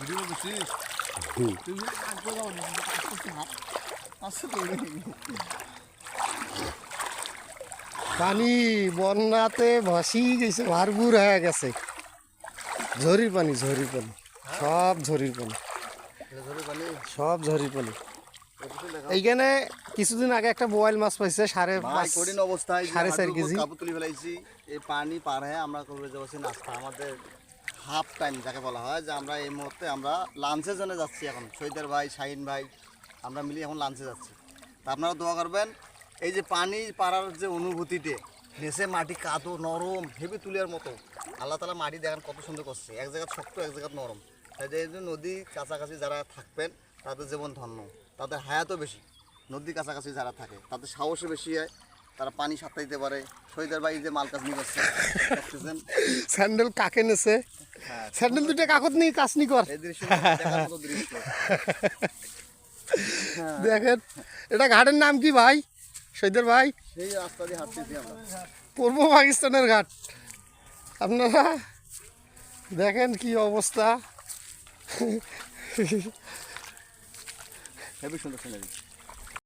Video করছিস তুই কাজ করে যাও না কাজ করছিস হাত আসছে তো পানি বন্যাতে ভাসিয়ে গেছে, ভারপুর হয়ে গেছে। ঝড়ির পানি, ঝড়ির পানি, সব ঝড়ির পানি, সব ঝড়ির পানি। এইখানে কিছুদিন আগে একটা বোয়াল মাছ পাইছে কঠিন অবস্থায় 4.5 কেজি। কাপড় তুলে ফেলাইছি। এই পানি পার হয়ে আমরা করে যাচ্ছি নাস্তা, আমাদের হাফ টাইম যাকে বলা হয়, যে আমরা এই মুহূর্তে আমরা লাঞ্চের জন্য যাচ্ছি। এখন সৈদার ভাই, শাহিন ভাই আমরা মিলে এখন লাঞ্চে যাচ্ছি। তা আপনারা দোয়া করবেন। এই যে পানি পাড়ার যে অনুভূতিতে, নিচে মাটি কাদো নরম হেভি তুলিয়ার মতো, আল্লাহ তালা মাটি দেখেন কত সুন্দর করছে, এক জায়গায় শক্ত এক জায়গায় নরম। তাই যে এই যে নদী কাছাকাছি যারা থাকবেন তাদের জীবন ধন্য, তাদের হায়াতও বেশি। নদীর কাছাকাছি যারা থাকে তাদের সাহসও বেশি হয়, তারা পানি সাঁতরা দিতে পারে। শহীদের ভাই যে মাল কাজ নিয়ে করছে দেখতেছেন, স্যান্ডেল কাকে নেছে, স্যান্ডেল দুটো কাকত নেই কাজ নি কর। এই দৃশ্য দেখার মতো দৃশ্য। দেখেন এটা ঘাটের নাম কি ভাই শহীদের ভাই? সেই রাস্তা দিয়ে হাঁটতেছি আমরা, পূর্ব পাকিস্তানের ঘাট। আপনারা দেখেন কি অবস্থা। হেবি সুন্দর সিনারি।